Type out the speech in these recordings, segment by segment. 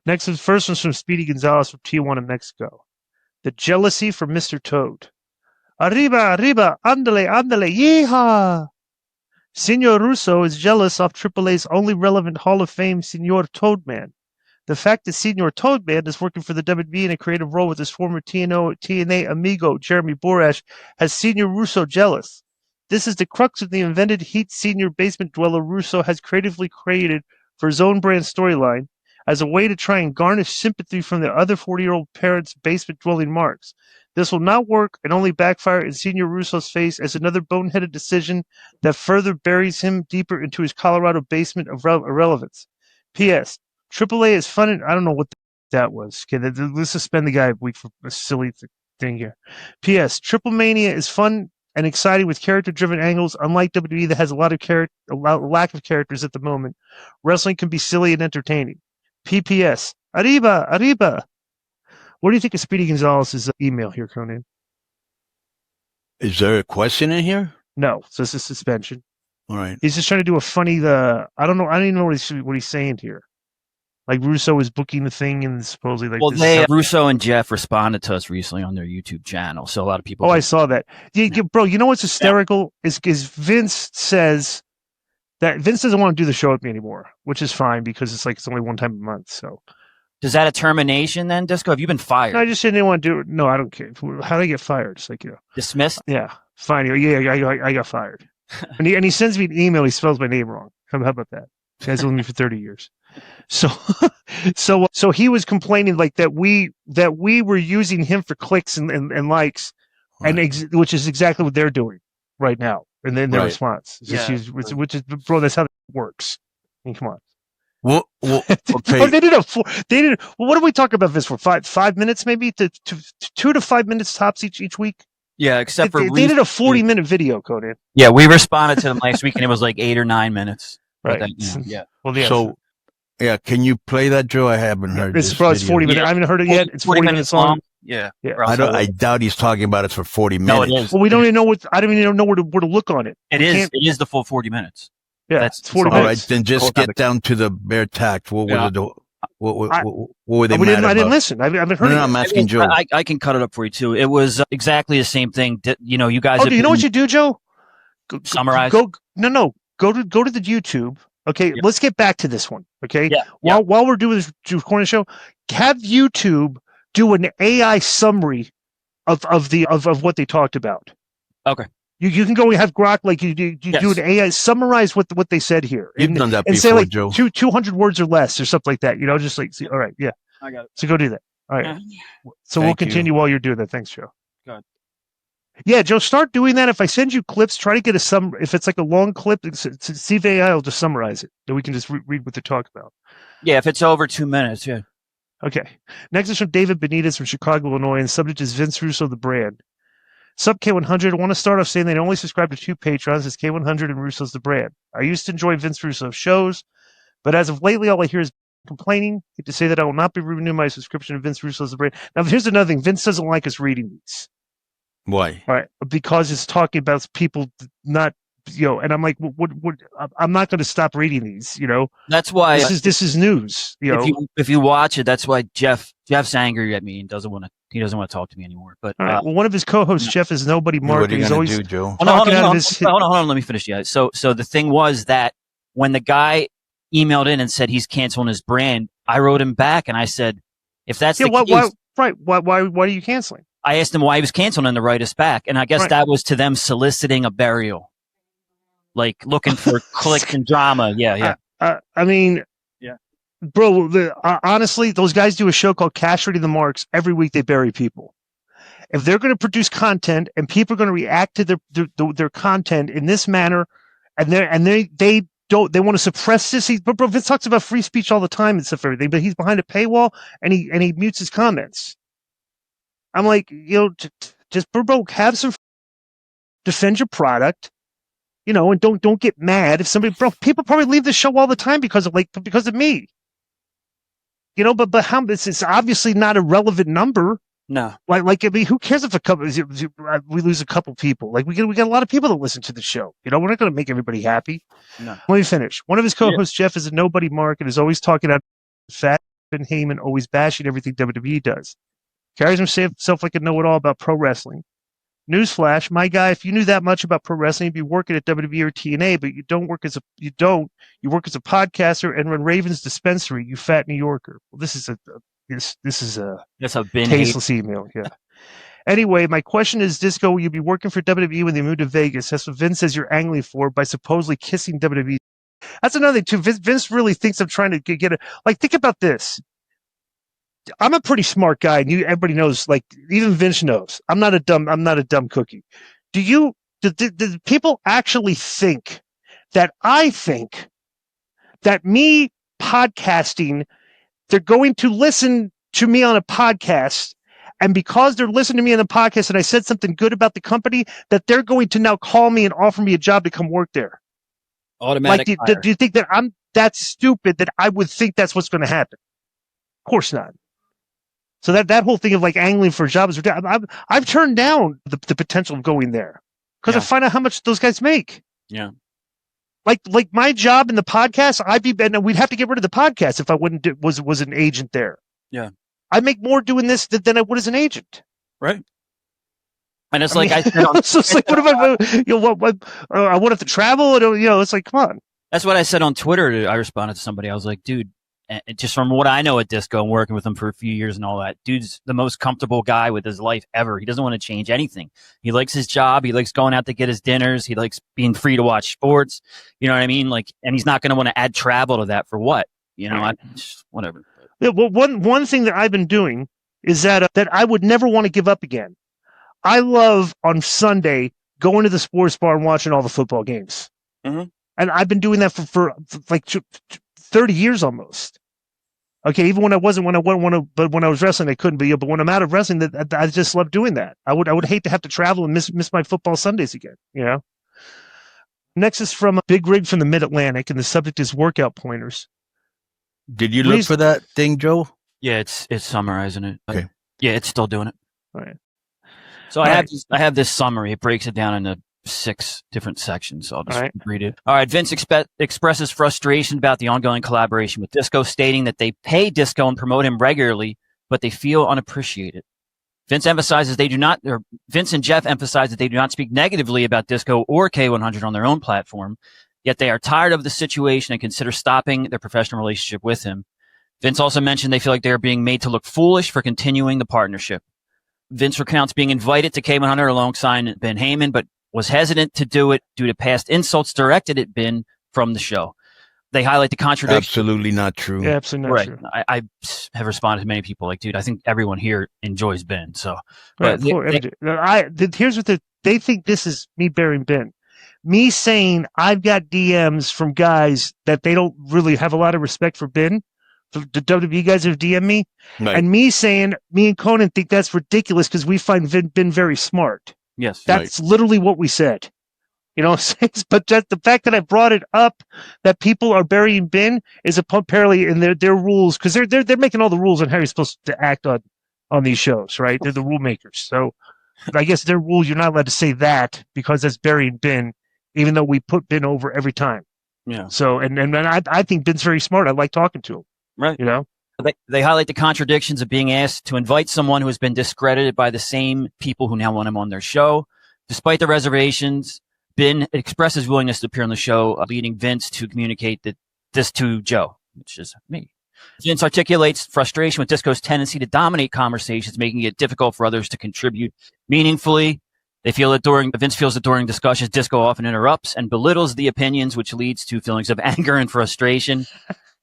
Next, the first one's from Speedy Gonzalez from Tijuana, Mexico. The jealousy from Mr. Toad. Arriba, arriba, andale, andale, yeehaw! Senor Russo is jealous of AAA's only relevant Hall of Fame Senor Toadman. The fact that Senor Toadman is working for the WWE in a creative role with his former TNA amigo Jeremy Borash has Senor Russo jealous. This is the crux of the invented heat Senior basement dweller Russo has creatively created for his own brand storyline as a way to try and garnish sympathy from the other 40-year-old parents' basement-dwelling marks. This will not work and only backfire in Senor Russo's face as another boneheaded decision that further buries him deeper into his Colorado basement of irrelevance. P.S. AAA is fun and I don't know what that was. Okay, let's suspend the guy a week for a silly thing here. P.S. Triple Mania is fun and exciting with character-driven angles. Unlike WWE that has a lack of characters at the moment, wrestling can be silly and entertaining. PPS. Arriba, arriba. What do you think of Speedy Gonzalez's email here, Conan? Is there a question in here? No, so it's a suspension. All right. He's just trying to do a funny. I don't know. I don't even know what he's saying here. Like Russo is booking the thing and supposedly like. Well, Russo and Jeff responded to us recently on their YouTube channel, so a lot of people. Oh, I saw that. Bro, you know what's hysterical is Vince says that Vince doesn't want to do the show with me anymore, which is fine because it's only one time a month. So, does that a termination then, Disco? Have you been fired? No, I just didn't want to do it. No, I don't care. How do I get fired? It's like dismissed. Yeah, fine. Yeah, I got fired. and he sends me an email. He spells my name wrong. How about that? This guy's with me for 30 years. So he was complaining like that we were using him for clicks and likes, right. Which is exactly what they're doing right now. And then their response, which is, bro, that's how it works. I mean, come on. Well, okay. Well, what did we talk about this for? 5 minutes, maybe to 2 to 5 minutes tops each week. Yeah, except for they did a 40-minute video, Conan. Yeah, we responded to them last week, and it was like 8 or 9 minutes. Right. Then, yeah. Well, yeah. So, yeah, can you play that, Joe? I haven't heard. It's 40 minutes. I haven't heard it yet. It's 40 minutes long. Yeah. I doubt he's talking about it for 40 minutes. No, it is. Well, we don't even know I don't even know where to look on it. It is the full 40 minutes. Yeah, that's 40 minutes. All right, then just get down to the bare tact. What were they mad about? I didn't listen. I haven't heard it. No, I'm asking Joe. I can cut it up for you, too. It was exactly the same thing. You guys. Oh, do you know what you do, Joe? Summarize. Go to the YouTube. Okay, Yep. Let's get back to this one. Okay, yeah. While we're doing this corner show, have YouTube do an AI summary of what they talked about. Okay. You can go and have Grok do an AI summarize what they said here. You've done that and before, say like Joe. 200 words or less or something like that. Just like all right, yeah. I got it. So go do that. All right. So we'll continue while you're doing that. Thanks, Joe. Good. Yeah, Joe, start doing that. If I send you clips, try to get if it's like a long clip, see if AI will just summarize it. Then we can just read what they talk about. Yeah, if it's over 2 minutes, yeah. Okay. Next is from David Benitez from Chicago, Illinois, and the subject is Vince Russo, the brand. Sub K100, I want to start off saying they only subscribe to 2 patrons as K100 and Russo's the brand. I used to enjoy Vince Russo's shows, but as of lately, all I hear is complaining. I hate to say that I will not be renewing my subscription to Vince Russo's the brand. Now, here's another thing. Vince doesn't like us reading these. Why? All right, because it's talking about people not, and I'm like, what I'm not going to stop reading these, That's why this is news, If you watch it, that's why Jeff's angry at me and doesn't want to talk to me anymore. But well, one of his co-hosts, Jeff, is nobody Mark. What are you going to do, Joe? Talking out of his. Hold on, let me finish, guys. So the thing was that when the guy emailed in and said he's canceling his brand, I wrote him back and I said, if that's the case, why are you canceling? I asked him why he was canceling and to write us back. And I guess that was to them soliciting a burial, like looking for clicks and drama. Yeah. I mean, bro, honestly, those guys do a show called Castrating the Marks. Every week they bury people. If they're going to produce content and people are going to react to their content in this manner, and they want to suppress this. Bro, Vince talks about free speech all the time and stuff, everything, but he's behind a paywall and he mutes his comments. I'm like, just bro, have some defend your product, and don't get mad if somebody, bro. People probably leave the show all the time because of me, But how? It's obviously not a relevant number. No, like I mean, who cares if we lose a couple people? Like we got a lot of people that listen to the show. We're not going to make everybody happy. No. Let me finish. One of his co-hosts, Jeff, is a nobody mark and is always talking about fat. been Heyman always bashing everything WWE does. Carries himself like a know-it-all about pro wrestling. Newsflash, my guy, if you knew that much about pro wrestling, you'd be working at WWE or TNA, but you work as a podcaster and run Raven's Dispensary, you fat New Yorker. Well, this is a tasteless email. Yeah. Anyway, my question is, Disco, will you be working for WWE when they move to Vegas? That's what Vince says you're angling for by supposedly kissing WWE. That's another thing, too. Vince really thinks I'm trying to get it. Like, think about this. I'm a pretty smart guy, and everybody knows, like, even Vince knows. I'm not a dumb cookie. Do people actually think that I think that me podcasting, they're going to listen to me on a podcast, and because they're listening to me on a podcast and I said something good about the company, that they're going to now call me and offer me a job to come work there? Automatic. Like, do you think that I'm that stupid that I would think that's what's going to happen? Of course not. So that whole thing of like angling for jobs, I've turned down the potential of going there because I find out how much those guys make. Yeah. Like my job in the podcast, we'd have to get rid of the podcast if I was an agent there. Yeah. I make more doing this than I would as an agent. Right. And it's I said on so it's like, what if I want to travel? It's like, come on. That's what I said on Twitter. I responded to somebody. I was like, dude, just from what I know at Disco and working with him for a few years and all that, dude's the most comfortable guy with his life ever. He doesn't want to change anything. He likes his job. He likes going out to get his dinners. He likes being free to watch sports. You know what I mean? Like, and he's not going to want to add travel to that for what? Whatever. Yeah, well, one thing that I've been doing is that I would never want to give up again. I love on Sunday going to the sports bar and watching all the football games. Mm-hmm. And I've been doing that for like 30 years almost. Okay, even when I was wrestling, I couldn't be. But when I'm out of wrestling, I just love doing that. I would hate to have to travel and miss my football Sundays again. Next is from Big Rig from the Mid-Atlantic, and the subject is workout pointers. Did you look for that thing, Joe? Yeah, it's summarizing it. Okay. Yeah, it's still doing it. All right. So I have this summary. It breaks it down into 6 different sections. So I'll just read it. All right. Vince expresses frustration about the ongoing collaboration with Disco, stating that they pay Disco and promote him regularly, but they feel unappreciated. Vince and Jeff emphasize that they do not speak negatively about Disco or K100 on their own platform, yet they are tired of the situation and consider stopping their professional relationship with him. Vince also mentioned they feel like they are being made to look foolish for continuing the partnership. Vince recounts being invited to K100 alongside Ben Heyman, but was hesitant to do it due to past insults directed at Ben from the show. They highlight the contradiction. Absolutely not true. Yeah, absolutely not true. I have responded to many people like, dude, I think everyone here enjoys Ben. So, here's what they think this is me burying Ben. Me saying I've got DMs from guys that they don't really have a lot of respect for Ben. The WWE guys have DM'd me. Right. And me saying, me and Conan think that's ridiculous because we find Ben very smart. Yes. That's literally what we said. But just the fact that I brought it up that people are burying Ben is apparently in their rules, because they're making all the rules on how you're supposed to act on these shows, right? They're the rule makers. So I guess their rule, you're not allowed to say that because that's burying Ben, even though we put Ben over every time. Yeah. So and I think Ben's very smart. I like talking to him. Right. They highlight the contradictions of being asked to invite someone who has been discredited by the same people who now want him on their show. Despite the reservations, Ben expresses willingness to appear on the show, leading Vince to communicate this to Joe, which is me. Vince articulates frustration with Disco's tendency to dominate conversations, making it difficult for others to contribute meaningfully. Vince feels that during discussions, Disco often interrupts and belittles the opinions, which leads to feelings of anger and frustration.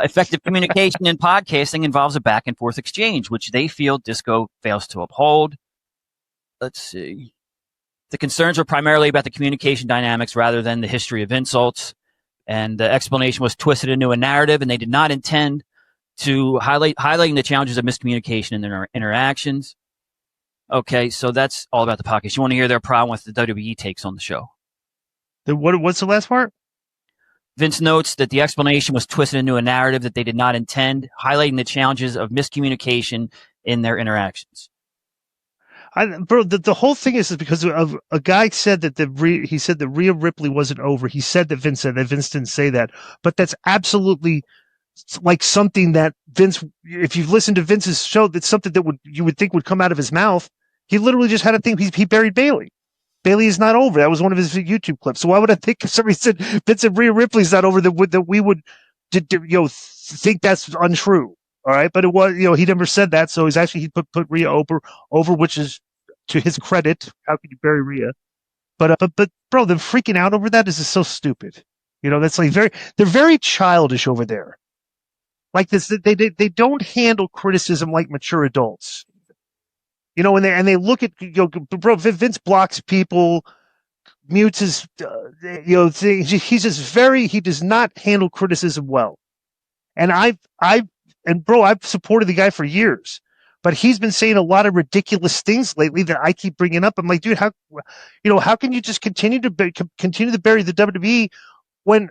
Effective communication in podcasting involves a back and forth exchange, which they feel Disco fails to uphold. Let's see. The concerns were primarily about the communication dynamics rather than the history of insults. And the explanation was twisted into a narrative, and they did not intend to highlighting the challenges of miscommunication in their interactions. Okay, so that's all about the podcast. You want to hear their problem with the WWE takes on the show? What's the last part? Vince notes that the explanation was twisted into a narrative that they did not intend, highlighting the challenges of miscommunication in their interactions. The whole thing is because of a guy said that he said that Rhea Ripley wasn't over. He said that Vince said that. Vince didn't say that, but that's absolutely like something that Vince, if you've listened to Vince's show, that's something that you would think would come out of his mouth. He literally just had a thing. He buried Bailey. Bailey is not over. That was one of his YouTube clips. So why would I think if somebody said Vince and Rhea Ripley's not over that we would, think that's untrue? All right, but it was, he never said that. So he put Rhea over, which is to his credit. How could you bury Rhea? But bro, them freaking out over that is just so stupid. That's like they're very childish over there. Like this, they don't handle criticism like mature adults. And they look at, bro, Vince blocks people, mutes his, things. He's just he does not handle criticism well. And I've supported the guy for years, but he's been saying a lot of ridiculous things lately that I keep bringing up. I'm like, dude, how can you just continue to bury the WWE when,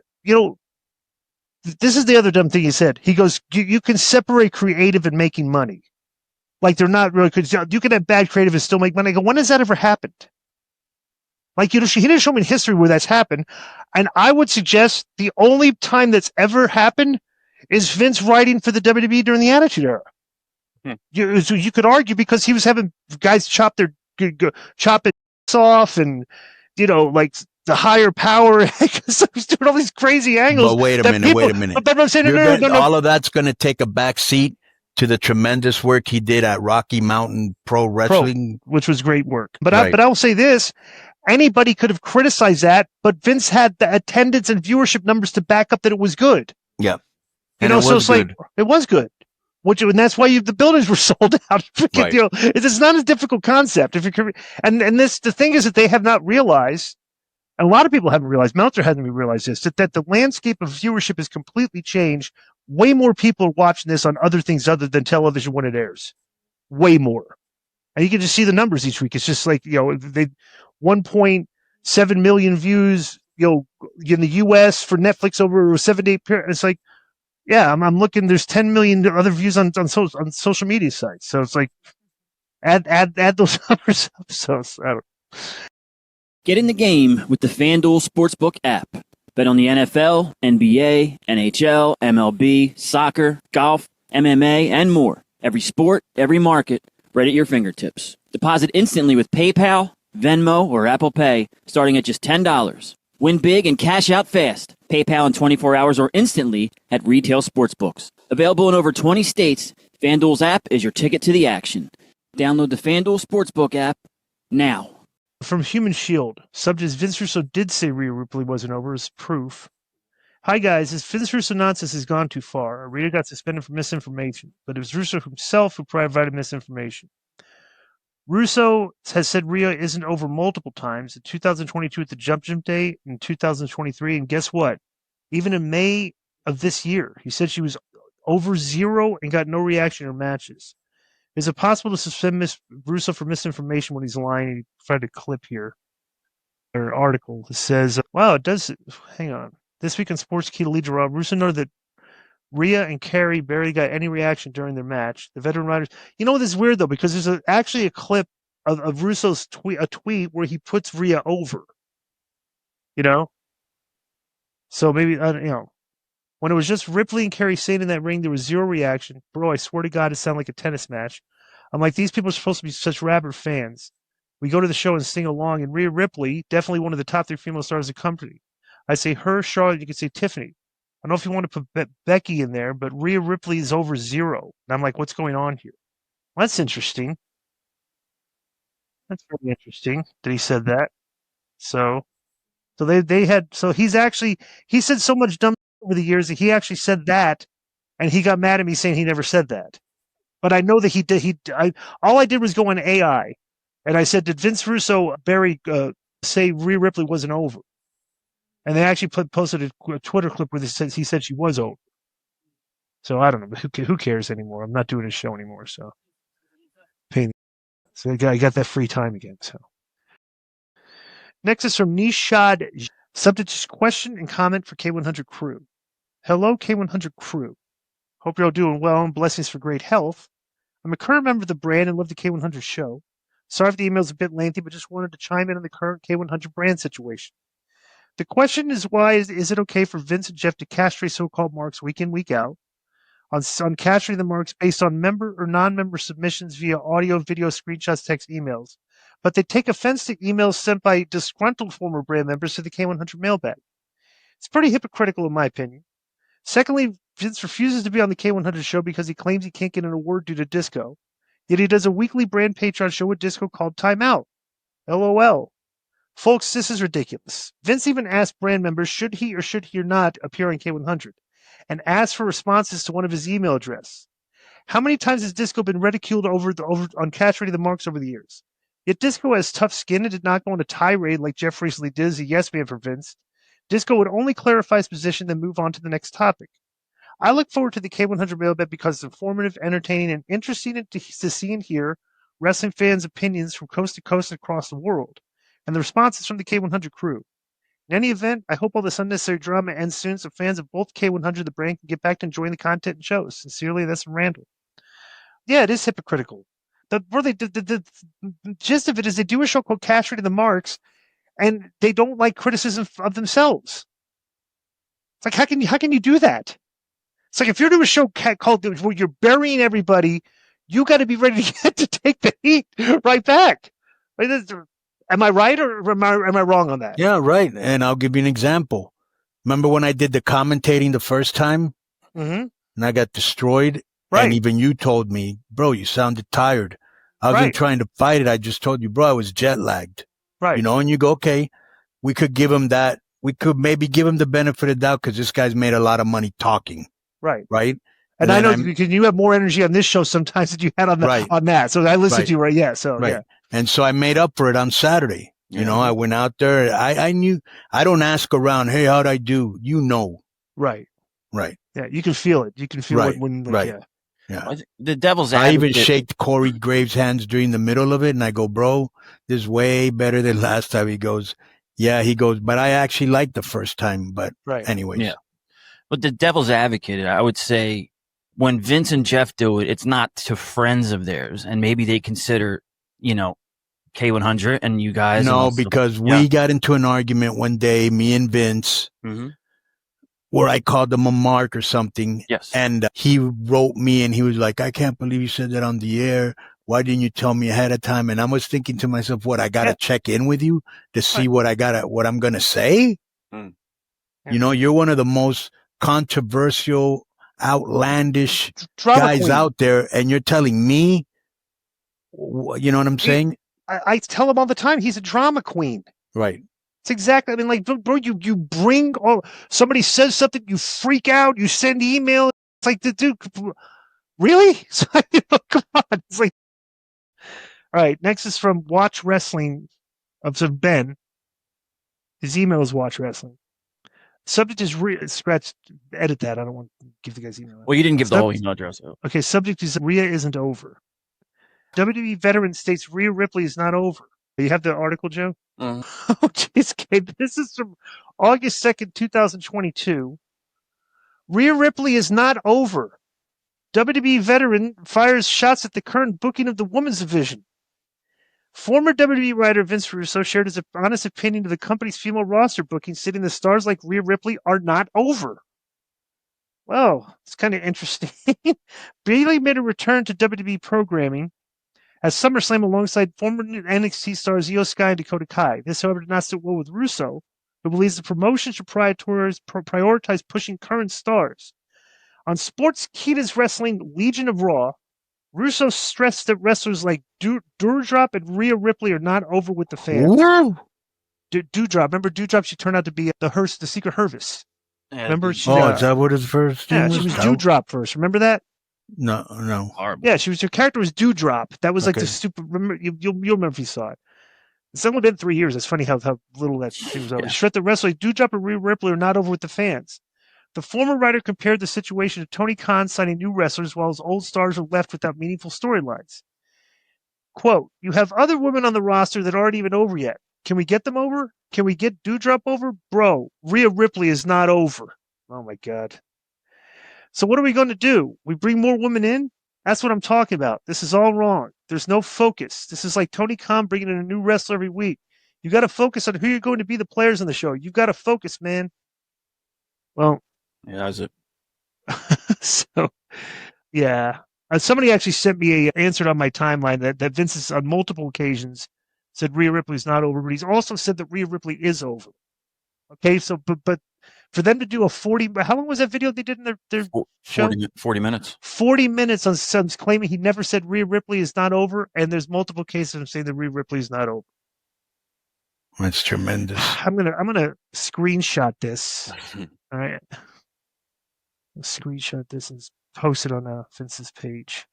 this is the other dumb thing he said. He goes, you can separate creative and making money. Like they're not really, because you can have bad creative and still make money. I go, when has that ever happened? Like, he didn't show me in history where that's happened. And I would suggest the only time that's ever happened is Vince writing for the WWE during the Attitude Era. So you could argue because he was having guys chop it off and, like the higher power. So he's doing all these crazy angles. But wait a minute. But I'm saying, no. All of that's going to take a back seat to the tremendous work he did at Rocky Mountain Pro Wrestling, which was great work. But I will say this: anybody could have criticized that, but Vince had the attendance and viewership numbers to back up that it was good. Yeah, and so it's good. It was good. And that's why the buildings were sold out. Right. It's not a difficult concept. The thing is that they have not realized. And a lot of people haven't realized. Meltzer hasn't realized this. That the landscape of viewership has completely changed. Way more people are watching this on other things other than television when it airs. Way more. And you can just see the numbers each week. It's just like, they 1.7 million views, in the US for Netflix over 7 to 8 periods. It's like, yeah, I'm looking, there's 10 million other views on social media sites. So it's like, add those numbers up. So I don't know. Get in the game with the FanDuel Sportsbook app. Bet on the NFL, NBA, NHL, MLB, soccer, golf, MMA, and more. Every sport, every market, right at your fingertips. Deposit instantly with PayPal, Venmo, or Apple Pay, starting at just $10. Win big and cash out fast. PayPal in 24 hours or instantly at retail sportsbooks. Available in over 20 states, FanDuel's app is your ticket to the action. Download the FanDuel Sportsbook app now. From Human Shield, subject: Vince Russo did say Rhea Ripley wasn't over as proof. Hi guys, this Vince Russo nonsense has gone too far. Rhea got suspended for misinformation, but it was Russo himself who provided misinformation. Russo has said Rhea isn't over multiple times, in 2022 at the Jump Gym Day, in 2023, and guess what? Even in May of this year, he said she was over 0 and got no reaction in her matches. Is it possible to suspend Russo for misinformation when he's lying? He provided a clip here, or an article that says, wow, it does. Hang on. This week on Sports Key to Leader Rob, Russo noted that Rhea and Carrie barely got any reaction during their match. The veteran riders. This is weird, though, because there's actually a clip of Russo's tweet where he puts Rhea over. So maybe, when it was just Ripley and Carrie staying in that ring, there was 0 reaction. Bro, I swear to God, it sounded like a tennis match. I'm like, these people are supposed to be such rabid fans. We go to the show and sing along, and Rhea Ripley, definitely one of the top 3 female stars of the company. I say her, Charlotte, you can say Tiffany. I don't know if you want to put Becky in there, but Rhea Ripley is over 0. And I'm like, what's going on here? Well, that's interesting. That's very interesting that he said that. So he said so much dumb over the years that he actually said that, and he got mad at me saying he never said that. But I know that he did. All I did was go on AI, and I said, did Vince Russo say Rhea Ripley wasn't over? And they actually posted a Twitter clip where he said she was over. So I don't know. Who cares anymore? I'm not doing his show anymore. So I got that free time again. So next is from Nishad. Subject is question and comment for K100 crew. Hello, K100 crew. Hope you're all doing well and blessings for great health. I'm a current member of the brand and love the K100 show. Sorry if the email is a bit lengthy, but just wanted to chime in on the current K100 brand situation. The question is, why is it okay for Vince and Jeff to castrate so-called marks week in, week out, on capturing the marks based on member or non-member submissions via audio, video, screenshots, text, emails. But they take offense to emails sent by disgruntled former brand members to the K100 mailbag. It's pretty hypocritical in my opinion. Secondly, Vince refuses to be on the K100 show because he claims he can't get an award due to Disco. Yet he does a weekly brand Patreon show with Disco called Time Out. LOL. Folks, this is ridiculous. Vince even asked brand members should he or not appear on K100 and asked for responses to one of his email address. How many times has Disco been ridiculed on Catch Ready the Marks over the years? Yet Disco has tough skin and did not go on a tirade like Jeff recently did as a yes man for Vince. Disco would only clarify his position, then move on to the next topic. I look forward to the K100 mailbag because it's informative, entertaining, and interesting to see and hear wrestling fans' opinions from coast to coast and across the world, and the responses from the K100 crew. In any event, I hope all this unnecessary drama ends soon so fans of both K100 and the brand can get back to enjoying the content and shows. Sincerely, that's from Randall. Yeah, it is hypocritical. The gist of it is they do a show called Cash Ready the Marks, and they don't like criticism of themselves. It's like, how can you do that? It's like if you're doing a show called where you're burying everybody, you got to be ready to take the heat right back. Am I right or am I wrong on that? Yeah, right. And I'll give you an example. Remember when I did the commentating the first time, and I got destroyed, and even you told me, bro, you sounded tired. I wasn't trying to fight it. I just told you, bro, I was jet lagged. Right. You know, and you go, okay, we could give him that. We could maybe give him the benefit of the doubt because this guy's made a lot of money talking. Right. Right. And I know because you have more energy on this show sometimes than you had on on that. So I listened to you yeah. So yeah. And so I made up for it on Saturday. You know, I went out there. I knew I don't ask around, hey, how'd I do? You know. Right. Right. Yeah, you can feel it. You can feel it when Yeah. The devil's advocate. I even shaked Corey Graves' hands during the middle of it, and I go, bro, this is way better than last time. He goes, but I actually liked the first time. But anyways. Yeah. But the devil's advocate, I would say, when Vince and Jeff do it, it's not to friends of theirs, and maybe they consider, you know, K100 and you guys. No, because we got into an argument one day, me and Vince, where I called him a mark or something. Yes. And he wrote me and he was like, I can't believe you said that on the air. Why didn't you tell me ahead of time? And I was thinking to myself, what, I got to check in with you to see what I'm going to say? You know, you're one of the most controversial, outlandish guys out there. And you're telling me, you know what I'm saying? I tell him all the time, he's a drama queen. Right. It's exactly, I mean, like, bro, you bring somebody says something, you freak out, you send email. It's like, dude, really? Come on. It's like, all right. Next is from Watch Wrestling of Ben. His email is Watch Wrestling. Subject is edit that. I don't want to give the guy's email. Well, you didn't give the whole email address. Okay. Subject is Rhea isn't over. WWE veteran states Rhea Ripley is not over. You have the article, Joe? Oh, jeez, Gabe. This is from August 2nd, 2022. Rhea Ripley is not over. WWE veteran fires shots at the current booking of the women's division. Former WWE writer Vince Russo shared his honest opinion of the company's female roster booking, stating the stars like Rhea Ripley are not over. Well, it's kind of interesting. Bayley made a return to WWE programming as SummerSlam alongside former NXT stars Io Sky and Dakota Kai. This, however, did not sit well with Russo, who believes the promotion should prioritize pushing current stars. On Sportskeeda's Wrestling Legion of Raw, Russo stressed that wrestlers like Doudrop and Rhea Ripley are not over with the fans. Doudrop, remember Doudrop? She turned out to be the Secret Hervis. Remember? Is that what his first name was? She was Doudrop first. Remember that? No. Horrible. Yeah, her character was Doudrop. That was like the stupid. Remember, you'll remember if you saw it. It's only been 3 years. It's funny how little that thing was over. Yeah. Shred the wrestler Doudrop and Rhea Ripley are not over with the fans. The former writer compared the situation to Tony Khan signing new wrestlers while his old stars are left without meaningful storylines. Quote, you have other women on the roster that aren't even over yet. Can we get them over? Can we get Doudrop over? Bro, Rhea Ripley is not over. Oh, my God. So what are we going to do? We bring more women in? That's what I'm talking about. This is all wrong. There's no focus. This is like Tony Khan bringing in a new wrestler every week. You got to focus on who you're going to be the players on the show. You've got to focus, man. Well. Yeah, that's it. So, yeah. Somebody actually sent me answered on my timeline that Vince has on multiple occasions said Rhea Ripley's not over, but he's also said that Rhea Ripley is over. Okay, so but for them to do a 40, how long was that video they did in their show? 40 minutes. 40 minutes on some claiming he never said Rhea Ripley is not over, and there's multiple cases of saying that Rhea Ripley is not over. That's tremendous. I'm gonna screenshot this. All right, I'll screenshot this and post it on Vince's page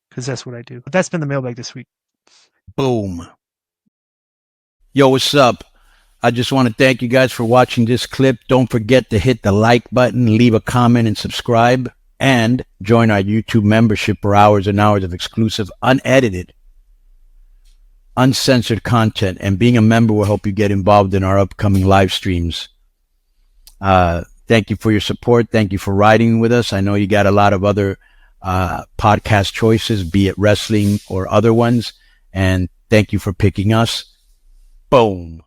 because that's what I do. But that's been the mailbag this week. Boom. Yo, what's up? I just want to thank you guys for watching this clip. Don't forget to hit the like button, leave a comment, and subscribe. And join our YouTube membership for hours and hours of exclusive, unedited, uncensored content. And being a member will help you get involved in our upcoming live streams. Thank you for your support. Thank you for riding with us. I know you got a lot of other podcast choices, be it wrestling or other ones. And thank you for picking us. Boom.